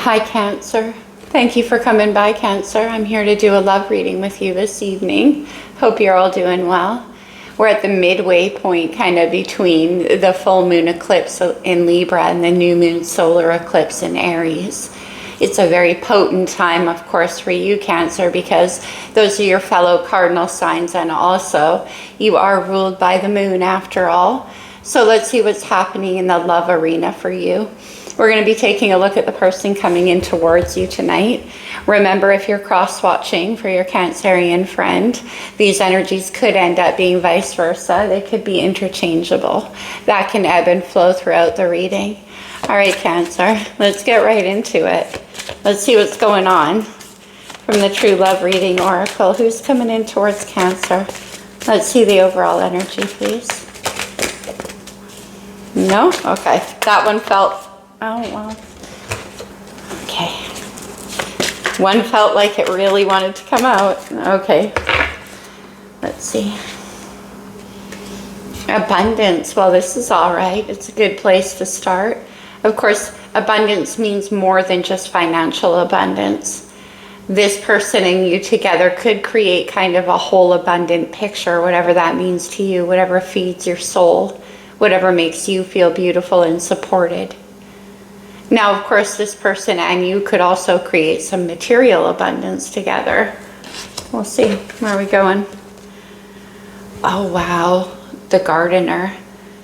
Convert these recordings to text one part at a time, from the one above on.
Hi, Cancer. Thank you for coming by, Cancer. I'm here to do a love reading with you this evening. Hope you're all doing well. We're at the midway point, kind of between the full moon eclipse in Libra and the new moon solar eclipse in Aries. It's a very potent time, of course, for you, Cancer, because those are your fellow cardinal signs, and also you are ruled by the moon after all. So let's see what's happening in the love arena for you. We're going to be taking a look at the person coming in towards you tonight. Remember, if you're cross-watching for your Cancerian friend, these energies could end up being vice versa. They could be interchangeable. That can ebb and flow throughout the reading. All right, Cancer, let's get right into it. Let's see what's going on from the True Love Reading Oracle. Who's coming in towards Cancer? Let's see the overall energy, please. No? Okay. That one felt... Oh, well. Okay. One felt like it really wanted to come out. Okay. Let's see. Abundance. Well, this is all right. It's a good place to start. Of course, abundance means more than just financial abundance. This person and you together could create kind of a whole abundant picture, whatever that means to you, whatever feeds your soul, whatever makes you feel beautiful and supported. Now, of course, this person and you could also create some material abundance together. We'll see. Where are we going? Oh, wow. The gardener.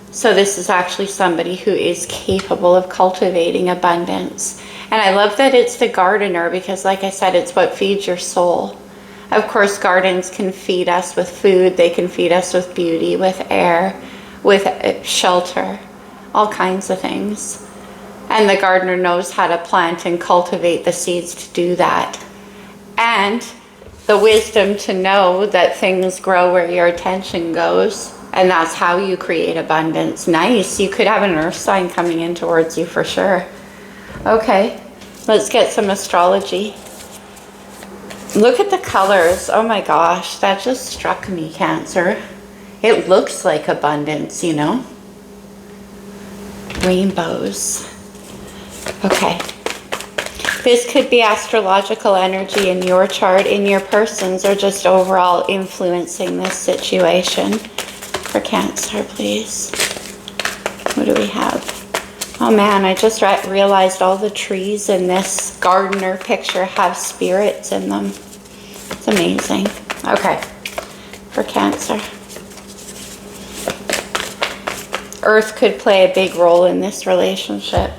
So this is actually somebody who is capable of cultivating abundance. And I love that it's the gardener because, like I said, it's what feeds your soul. Of course, gardens can feed us with food. They can feed us with beauty, with air, with shelter, all kinds of things. And the gardener knows how to plant and cultivate the seeds to do that. And the wisdom to know that things grow where your attention goes. And that's how you create abundance. Nice. You could have an earth sign coming in towards you for sure. Okay. Let's get some astrology. Look at the colors. Oh my gosh. That just struck me, Cancer. It looks like abundance, you know. Rainbows. Okay, this could be astrological energy in your chart, in your person's, or just overall influencing this situation. For Cancer, please. What do we have? Oh man, I just realized all the trees in this gardener picture have spirits in them. It's amazing. Okay, for Cancer. Earth could play a big role in this relationship.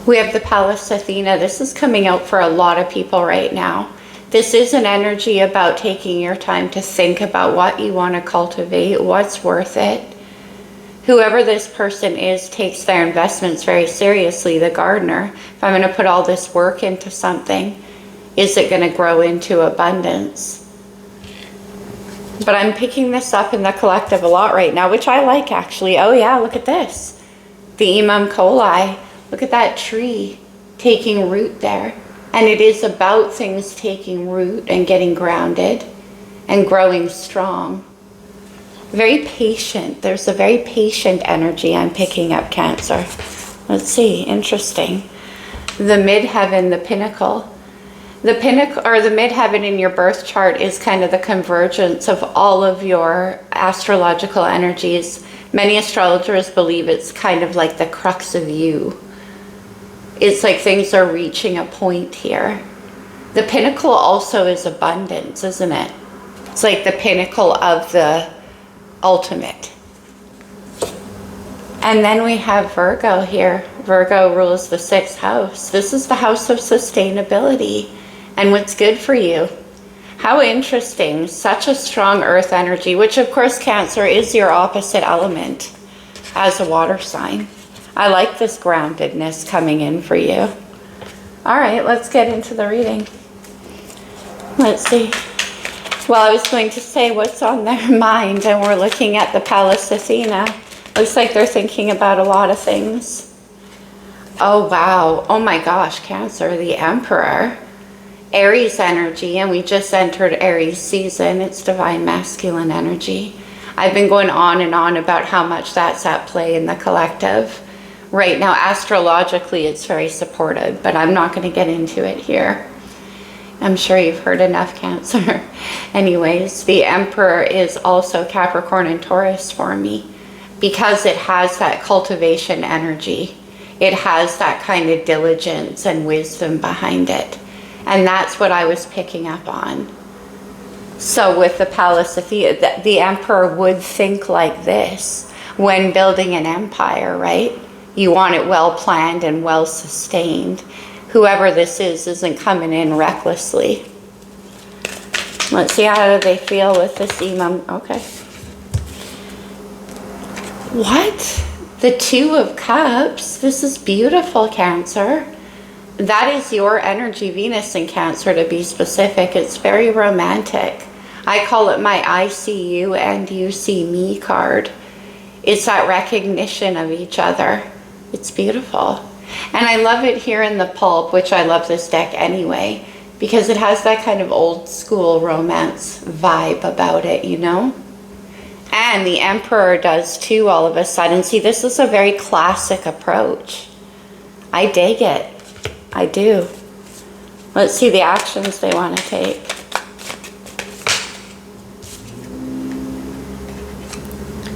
We have the Palace Athena. This is coming out for a lot of people right now. This is an energy about taking your time to think about what you want to cultivate, what's worth it. Whoever this person is takes their investments very seriously, the gardener. If I'm going to put all this work into something, is it going to grow into abundance? But I'm picking this up in the collective a lot right now, which I like actually. Oh yeah, look at this. The Imam Coli. Look at that tree taking root there. And it is about things taking root and getting grounded and growing strong. Very patient. There's a very patient energy I'm picking up, Cancer. Let's see. Interesting. The midheaven, the pinnacle. The pinnacle, or the midheaven in your birth chart, is kind of the convergence of all of your astrological energies. Many astrologers believe it's kind of like the crux of you. It's like things are reaching a point here. The pinnacle also is abundance, isn't it? It's like the pinnacle of the ultimate. And then we have Virgo here. Virgo rules the 6th house. This is the house of sustainability and what's good for you. How interesting. Such a strong earth energy, which of course Cancer is your opposite element as a water sign. I like this groundedness coming in for you. All right, let's get into the reading. Let's see. Well, I was going to say what's on their mind, and we're looking at the Palace Athena. Looks like they're thinking about a lot of things. Oh, wow. Oh my gosh, Cancer, the Emperor. Aries energy, and we just entered Aries season. It's divine masculine energy. I've been going on and on about how much that's at play in the collective. Right now, astrologically, it's very supported, but I'm not going to get into it here. I'm sure you've heard enough, Cancer. Anyways, the Emperor is also Capricorn and Taurus for me because it has that cultivation energy. It has that kind of diligence and wisdom behind it. And that's what I was picking up on. So with the Palace of the Emperor would think like this when building an empire, right? You want it well planned and well sustained. Whoever this is isn't coming in recklessly. Let's see, how do they feel with this Imam? Okay. What? The Two of Cups. This is beautiful, Cancer. That is your energy, Venus in Cancer, to be specific. It's very romantic. I call it my I see you and you see me card. It's that recognition of each other. It's beautiful. And I love it here in the pulp, which I love this deck anyway, because it has that kind of old school romance vibe about it, you know? And the Emperor does too all of a sudden. See, this is a very classic approach. I dig it. I do. Let's see the actions they want to take.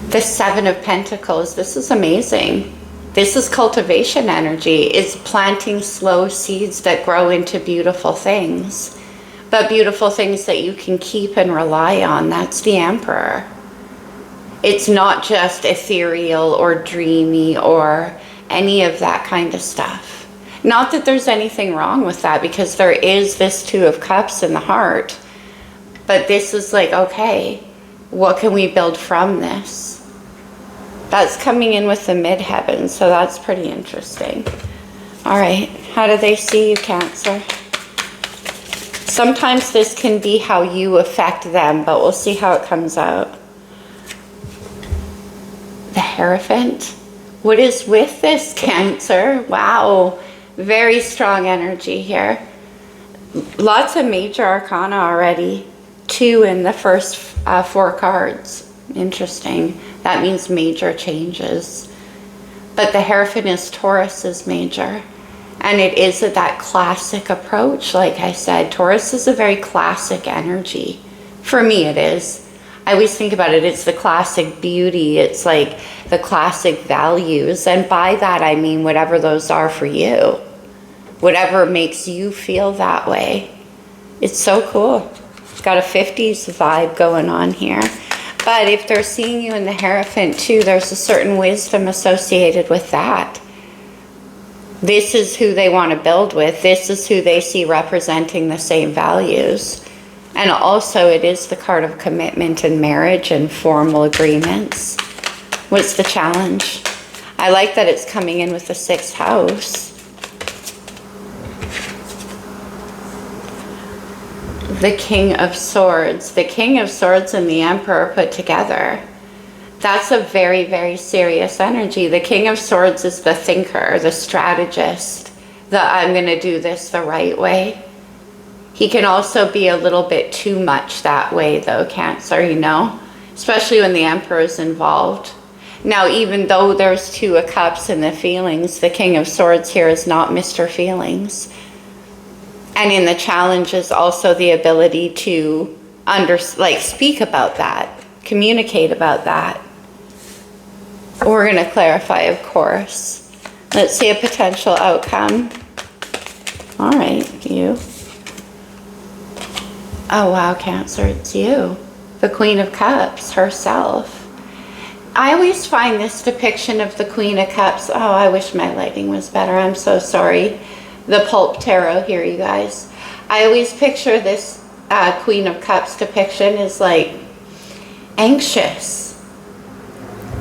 The Seven of Pentacles. This is amazing. This is cultivation energy. It's planting slow seeds that grow into beautiful things. But beautiful things that you can keep and rely on. That's the Emperor. It's not just ethereal or dreamy or any of that kind of stuff. Not that there's anything wrong with that, because there is this Two of Cups in the heart. But this is like, okay, what can we build from this? That's coming in with the midheaven, so that's pretty interesting. All right, how do they see you, Cancer? Sometimes this can be how you affect them, but we'll see how it comes out. The Hierophant. What is with this, Cancer? Wow, very strong energy here. Lots of major arcana already. 2 in the first 4 cards. Interesting. That means major changes. But the Hierophant is Taurus is major. And it is that classic approach. Like I said, Taurus is a very classic energy. For me, it is. I always think about it. It's the classic beauty. It's like the classic values. And by that, I mean whatever those are for you. Whatever makes you feel that way. It's so cool. It's got a 50s vibe going on here. But if they're seeing you in the Hierophant too, there's a certain wisdom associated with that. This is who they want to build with. This is who they see representing the same values. And also it is the card of commitment and marriage and formal agreements. What's the challenge? I like that it's coming in with the 6th house. The King of Swords. The King of Swords and the Emperor put together. That's a very, very serious energy. The King of Swords is the thinker, the strategist, the I'm going to do this the right way. He can also be a little bit too much that way though, Cancer, you know, especially when the Emperor is involved. Now, even though there's 2 of Cups in the feelings, the King of Swords here is not Mr. Feelings. And in the challenge is also the ability to speak about that, communicate about that. We're going to clarify, of course. Let's see a potential outcome. All right, you. Oh, wow, Cancer, it's you. The Queen of Cups herself. I always find this depiction of the Queen of Cups. Oh, I wish my lighting was better. I'm so sorry. The Pulp Tarot here, you guys. I always picture this Queen of Cups depiction as like anxious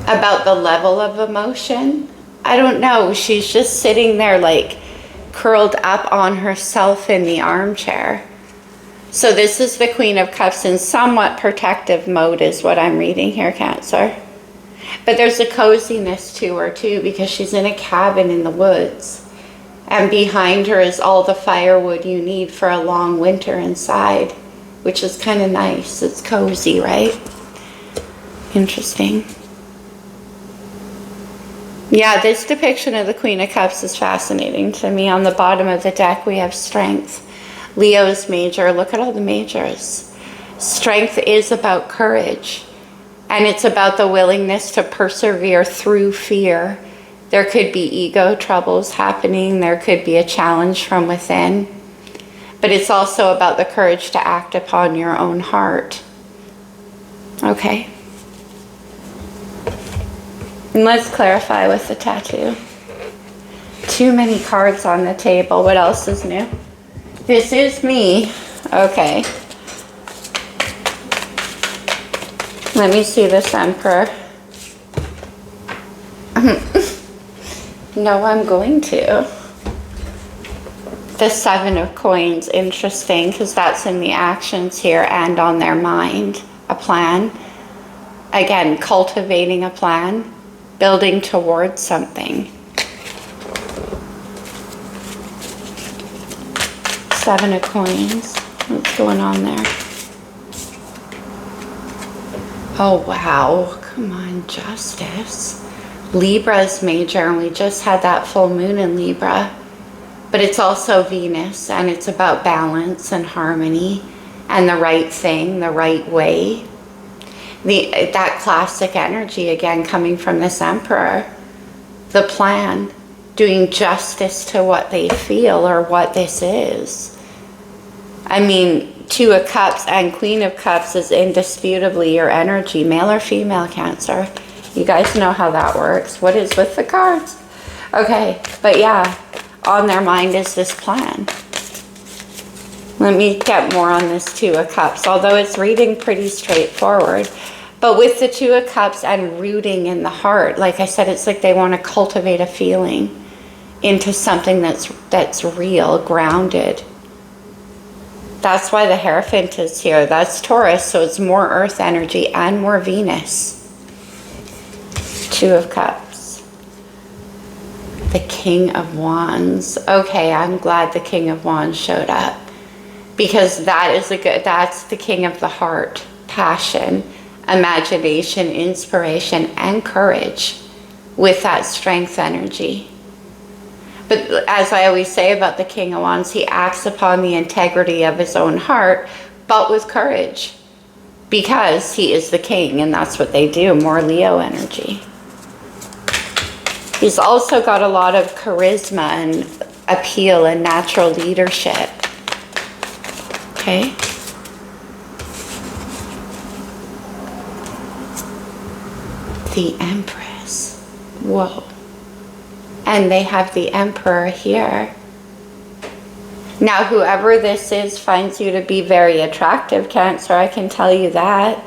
about the level of emotion. I don't know. She's just sitting there like curled up on herself in the armchair. So this is the Queen of Cups in somewhat protective mode is what I'm reading here, Cancer. But there's a coziness to her too, because she's in a cabin in the woods. And behind her is all the firewood you need for a long winter inside, which is kind of nice. It's cozy, right? Interesting. Yeah, this depiction of the Queen of Cups is fascinating to me. On the bottom of the deck, we have strength. Leo's major. Look at all the majors. Strength is about courage. And it's about the willingness to persevere through fear. There could be ego troubles happening. There could be a challenge from within. But it's also about the courage to act upon your own heart. Okay. And let's clarify with the tattoo. Too many cards on the table. What else is new? This is me. Okay. Let me see this Emperor. No, I'm going to. The 7 of Coins, interesting, because that's in the actions here and on their mind. A plan. Again, cultivating a plan. Building towards something. 7 of Coins. What's going on there? Oh, wow. Come on, Justice. Libra's major, and we just had that full moon in Libra. But it's also Venus, and it's about balance and harmony and the right thing, the right way. That classic energy, again, coming from this Emperor. The plan, doing justice to what they feel or what this is. I mean, 2 of Cups and Queen of Cups is indisputably your energy, male or female, Cancer. You guys know how that works. What is with the cards? Okay, but yeah, on their mind is this plan. Let me get more on this 2 of Cups, although it's reading pretty straightforward. But with the 2 of Cups and rooting in the heart, like I said, it's like they want to cultivate a feeling into something that's real, grounded. That's why the Hierophant is here. That's Taurus, so it's more Earth energy and more Venus. 2 of Cups. The King of Wands. Okay, I'm glad the King of Wands showed up. Because that's the King of the heart. Passion, imagination, inspiration, and courage with that strength energy. But as I always say about the King of Wands, he acts upon the integrity of his own heart, but with courage. Because he is the king, and that's what they do, more Leo energy. He's also got a lot of charisma and appeal and natural leadership. Okay? The Empress. Whoa. And they have the Emperor here. Now, whoever this is finds you to be very attractive, Cancer. I can tell you that.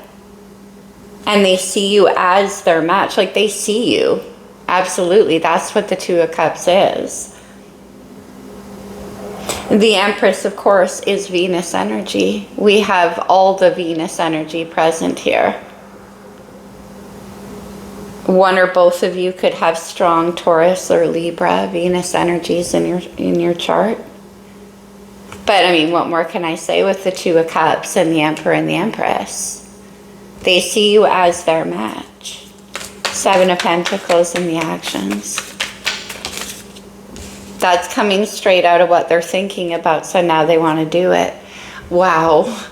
And they see you as their match. Like, they see you. Absolutely. That's what the 2 of Cups is. The Empress, of course, is Venus energy. We have all the Venus energy present here. One or both of you could have strong Taurus or Libra Venus energies in your chart. But I mean, what more can I say with the 2 of Cups and the Emperor and the Empress? They see you as their match. 7 of Pentacles in the actions. That's coming straight out of what they're thinking about, so now they want to do it. Wow.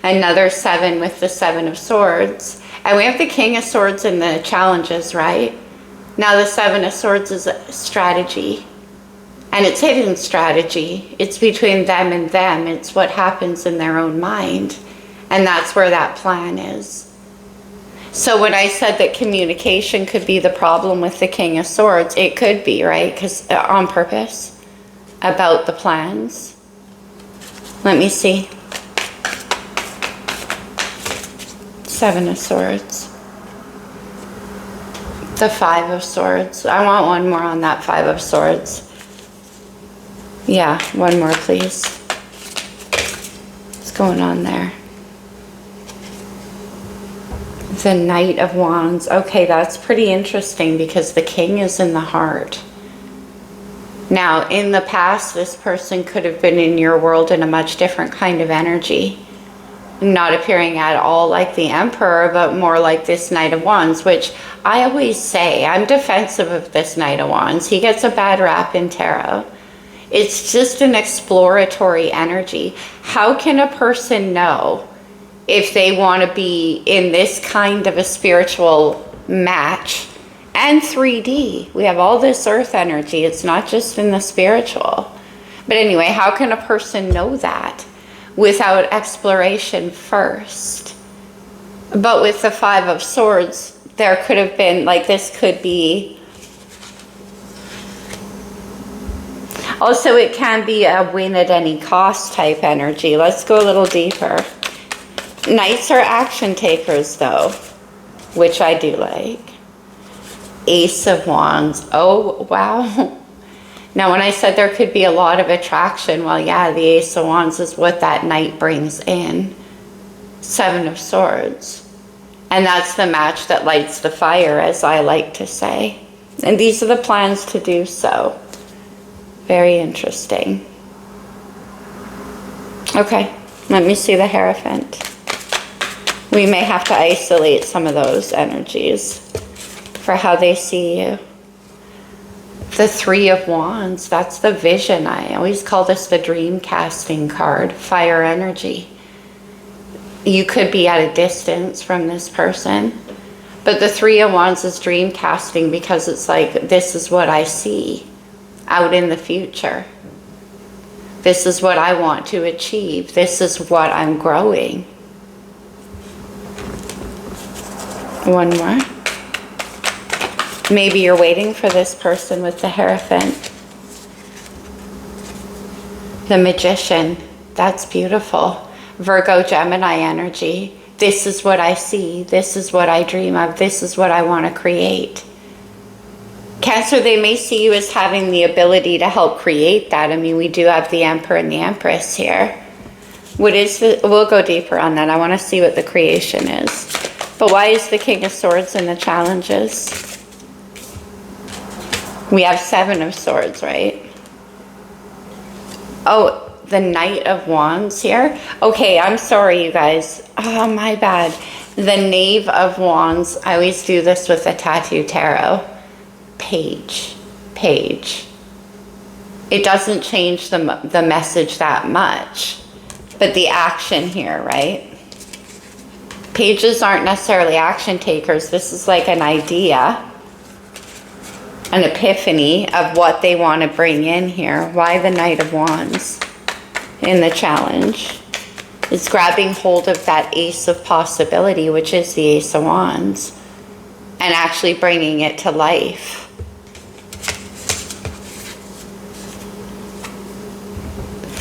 Another 7 with the 7 of Swords. And we have the King of Swords in the challenges, right? Now the 7 of Swords is a strategy. And it's hidden strategy. It's between them and them. It's what happens in their own mind. And that's where that plan is. So when I said that communication could be the problem with the King of Swords, it could be, right? Because on purpose, about the plans. Let me see. 7 of Swords. The 5 of Swords. I want one more on that 5 of Swords. Yeah, one more, please. What's going on there? The Knight of Wands. Okay, that's pretty interesting because the King is in the heart. Now, in the past, this person could have been in your world in a much different kind of energy. not appearing at all like the Emperor, but more like this Knight of Wands, which I always say, I'm defensive of this Knight of Wands. He gets a bad rap in tarot. It's just an exploratory energy. How can a person know if they want to be in this kind of a spiritual match? And 3D, we have all this earth energy. It's not just in the spiritual. But anyway, how can a person know that without exploration first? But with the Five of Swords, there could have been, like, this could be. Also, it can be a win at any cost type energy. Let's go a little deeper. Knights are action takers, though, which I do like. Ace of Wands. Oh, wow. Now, when I said there could be a lot of attraction, well, yeah, the Ace of Wands is what that knight brings in. Seven of Swords. And that's the match that lights the fire, as I like to say. And these are the plans to do so. Very interesting. Okay, let me see the Hierophant. We may have to isolate some of those energies for how they see you. The Three of Wands, that's the vision. I always call this the dream casting card, fire energy. You could be at a distance from this person, but the Three of Wands is dream casting because it's like, this is what I see out in the future. This is what I want to achieve. This is what I'm growing. One more. Maybe you're waiting for this person with the Hierophant. The Magician. That's beautiful. Virgo, Gemini energy. This is what I see. This is what I dream of. This is what I want to create. Cancer, they may see you as having the ability to help create that. I mean, we do have the Emperor and the Empress here. What is the, we'll go deeper on that. I want to see what the creation is. But why is the King of Swords in the challenges? We have Seven of Swords, right? Oh, the Knight of Wands here. Okay, I'm sorry, you guys. Oh, my bad. The Knave of Wands. I always do this with the Tattoo Tarot. Page. It doesn't change the message that much, but the action here, right? Pages aren't necessarily action takers. This is like an idea, an epiphany of what they want to bring in here. Why the Knight of Wands in the challenge? It's grabbing hold of that Ace of Possibility, which is the Ace of Wands, and actually bringing it to life.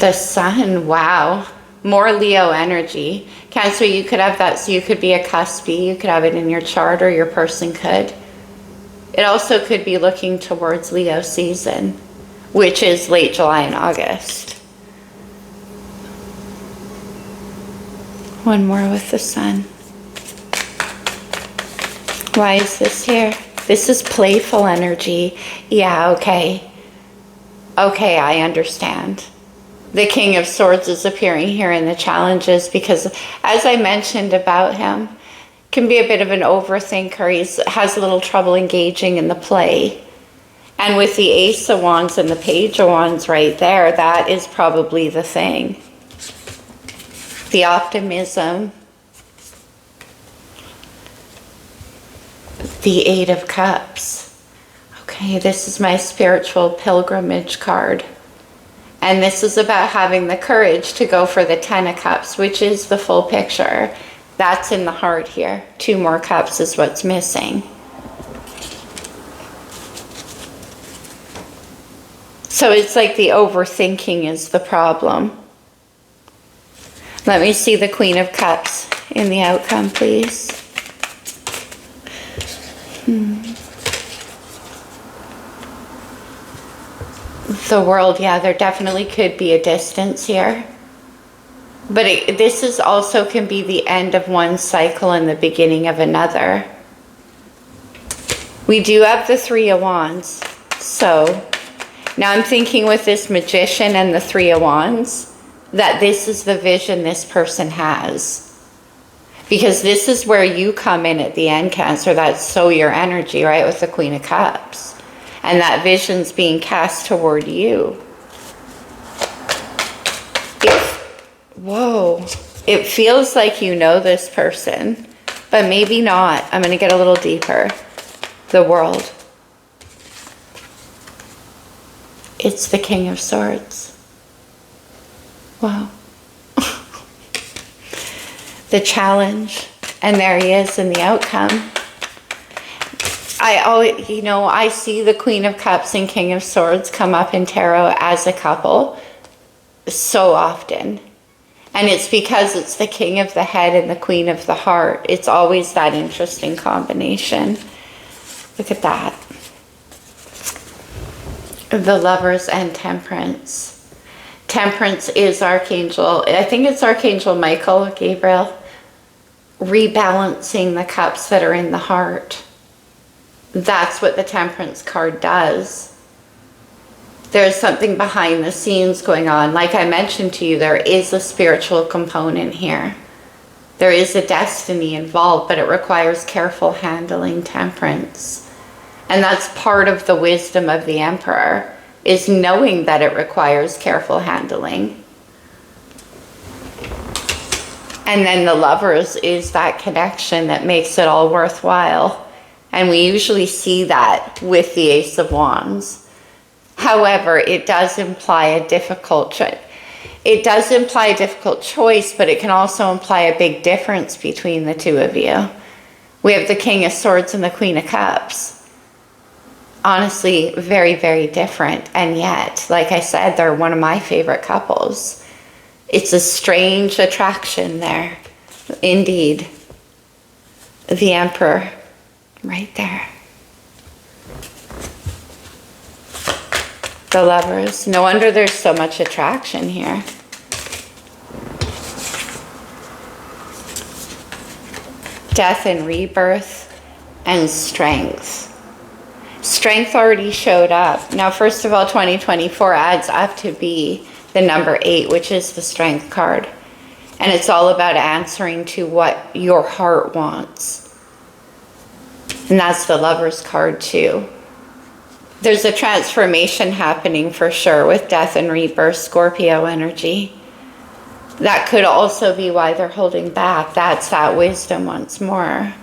The Sun, wow. More Leo energy. Cancer, you could have that, so you could be a cuspy. You could have it in your chart, or your person could. It also could be looking towards Leo season, which is late July and August. One more with the Sun. Why is this here? This is playful energy. Yeah, okay. Okay, I understand. The King of Swords is appearing here in the challenges because, as I mentioned about him, can be a bit of an overthinker. He has a little trouble engaging in the play. And with the Ace of Wands and the Page of Wands right there, that is probably the thing. The optimism. The Eight of Cups. Okay, this is my spiritual pilgrimage card. And this is about having the courage to go for the Ten of Cups, which is the full picture. That's in the heart here. Two more cups is what's missing. So it's like the overthinking is the problem. Let me see the Queen of Cups in the outcome, please. The World, yeah, there definitely could be a distance here. But this is also can be the end of one cycle and the beginning of another. We do have the Three of Wands. So now I'm thinking with this Magician and the Three of Wands that this is the vision this person has. Because this is where you come in at the end, Cancer. That's so your energy, right? With the Queen of Cups. And that vision's being cast toward you. Whoa. It feels like you know this person, but maybe not. I'm going to get a little deeper. The World. It's the King of Swords. Wow. The challenge. And there he is in the outcome. I always, I see the Queen of Cups and King of Swords come up in tarot as a couple so often. And it's because it's the King of the Head and the Queen of the Heart. It's always that interesting combination. Look at that. The Lovers and Temperance. Temperance is Archangel, I think it's Archangel Michael, Gabriel, rebalancing the cups that are in the heart. That's what the Temperance card does. There's something behind the scenes going on. Like I mentioned to you, there is a spiritual component here. There is a destiny involved, but it requires careful handling, Temperance. And that's part of the wisdom of the Emperor, is knowing that it requires careful handling. And then the Lovers is that connection that makes it all worthwhile. And we usually see that with the Ace of Wands. However, it does imply a difficult choice. It does imply a difficult choice, but it can also imply a big difference between the two of you. We have the King of Swords and the Queen of Cups. Honestly, very, very different. And yet, like I said, they're one of my favorite couples. It's a strange attraction there. Indeed. The Emperor, right there. The Lovers. No wonder there's so much attraction here. Death and rebirth and strength. Strength already showed up. Now, first of all, 2024 adds up to be the number 8, which is the Strength card. And it's all about answering to what your heart wants. And that's the Lovers card too. There's a transformation happening for sure with death and rebirth, Scorpio energy. That could also be why they're holding back. That's that wisdom once more.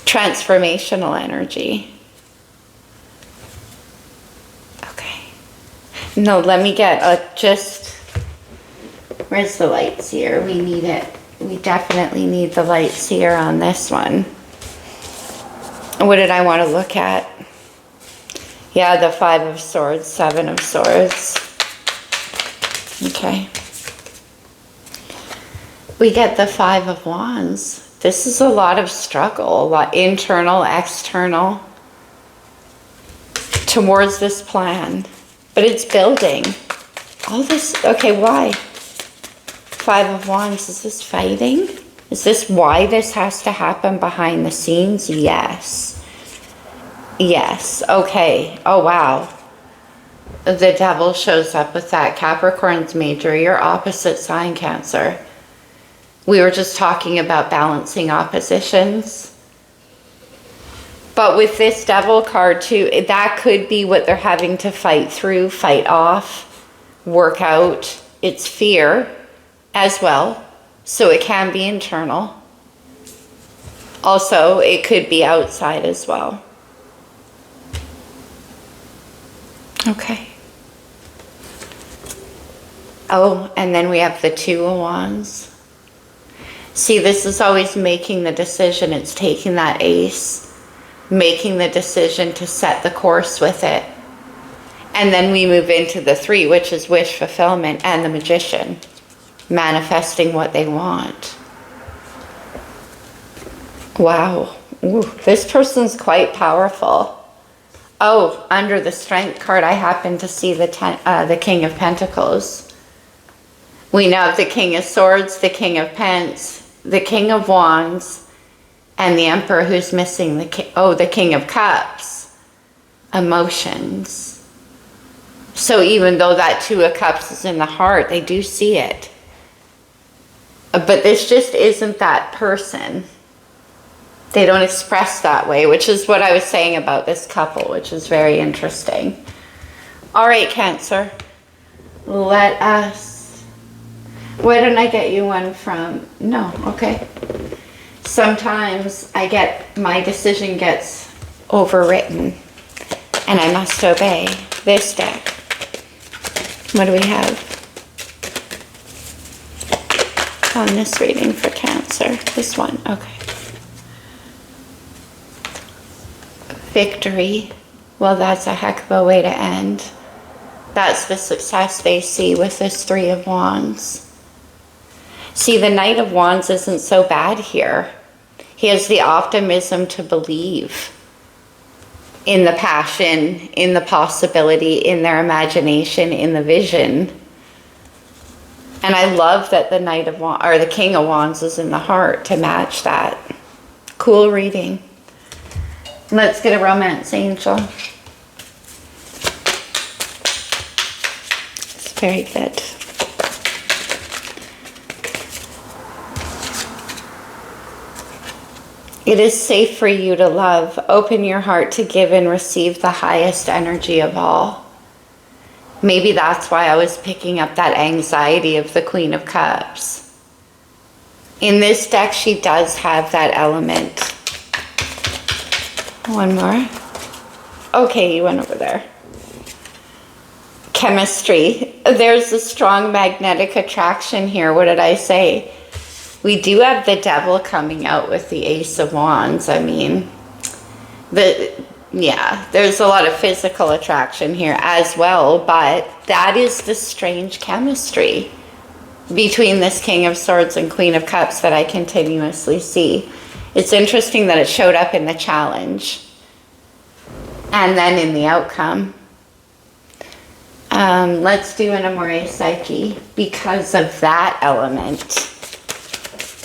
Transformational energy. Okay. No, let me get where's the light seer? We need it. We definitely need the light seer on this one. What did I want to look at? Yeah, the 5 of Swords, 7 of Swords. Okay. We get the 5 of Wands. This is a lot of struggle, a lot internal, external, towards this plan. But it's building. All this, okay, why? 5 of Wands, is this fighting? Is this why this has to happen behind the scenes? Yes. Yes, okay. Oh, wow. The Devil shows up with that. Capricorn's major, your opposite sign, Cancer. We were just talking about balancing oppositions. But with this Devil card too, that could be what they're having to fight through, fight off, work out. It's fear as well. So it can be internal. Also, it could be outside as well. Okay. Oh, and then we have the 2 of Wands. See, this is always making the decision. It's taking that ace, making the decision to set the course with it. And then we move into the 3, which is wish fulfillment, and the Magician, manifesting what they want. Wow. Ooh, this person's quite powerful. Oh, under the Strength card, I happen to see the King of Pentacles. We now have the King of Swords, the King of Pence, the King of Wands, and the Emperor who's missing the King of Cups. Emotions. So even though that 2 of Cups is in the heart, they do see it. But this just isn't that person. They don't express that way, which is what I was saying about this couple, which is very interesting. All right, Cancer. Let us... Why don't I get you one from... No, okay. Sometimes my decision gets overwritten and I must obey. This deck. What do we have on this reading for Cancer? This one, okay. Victory. Well, that's a heck of a way to end. That's the success they see with this Three of Wands. See, the Knight of Wands isn't so bad here. He has the optimism to believe in the passion, in the possibility, in their imagination, in the vision. And I love that the Knight of Wands, or the King of Wands, is in the heart to match that. Cool reading. Let's get a romance angel. It's very good. It is safe for you to love. Open your heart to give and receive the highest energy of all. Maybe that's why I was picking up that anxiety of the Queen of Cups. In this deck, she does have that element. One more. Okay, you went over there. Chemistry. There's a strong magnetic attraction here. What did I say? We do have the Devil coming out with the Ace of Wands. I mean, there's a lot of physical attraction here as well, but that is the strange chemistry between this King of Swords and Queen of Cups that I continuously see. It's interesting that it showed up in the challenge and then in the outcome. Let's do an Amore Psyche. Because of that element,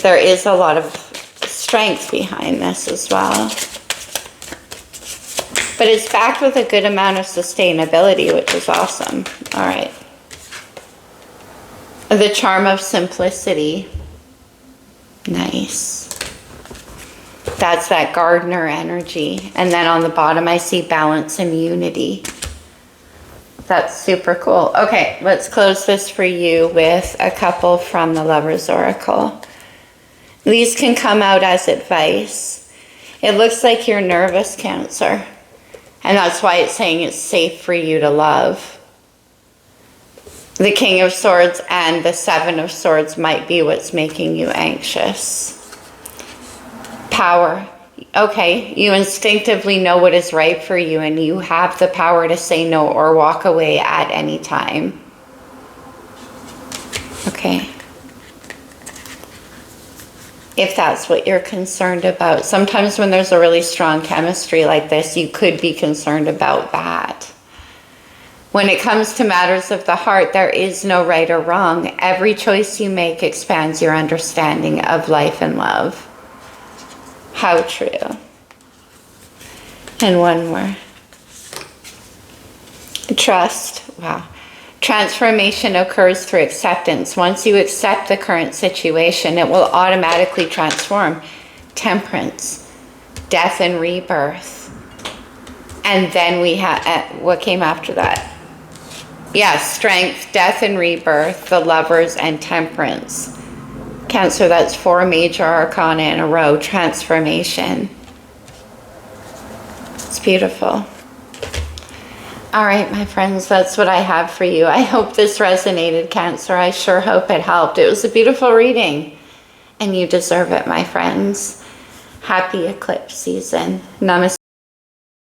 there is a lot of strength behind this as well. But it's backed with a good amount of sustainability, which is awesome. All right. The Charm of Simplicity. Nice. That's that gardener energy. And then on the bottom, I see balance and unity. That's super cool. Okay, let's close this for you with a couple from the Lover's Oracle. These can come out as advice. It looks like you're nervous, Cancer. And that's why it's saying it's safe for you to love. The King of Swords and the Seven of Swords might be what's making you anxious. Power. Okay, you instinctively know what is right for you and you have the power to say no or walk away at any time. Okay. If that's what you're concerned about. Sometimes when there's a really strong chemistry like this, you could be concerned about that. When it comes to matters of the heart, there is no right or wrong. Every choice you make expands your understanding of life and love. How true. And one more. Trust. Wow. Transformation occurs through acceptance. Once you accept the current situation, it will automatically transform. Temperance. Death and rebirth. And then we have, what came after that? Yeah, strength, death and rebirth, the Lovers, and temperance. Cancer, that's 4 major arcana in a row. Transformation. It's beautiful. All right, my friends, that's what I have for you. I hope this resonated, Cancer. I sure hope it helped. It was a beautiful reading, and you deserve it, my friends. Happy eclipse season. Namaste.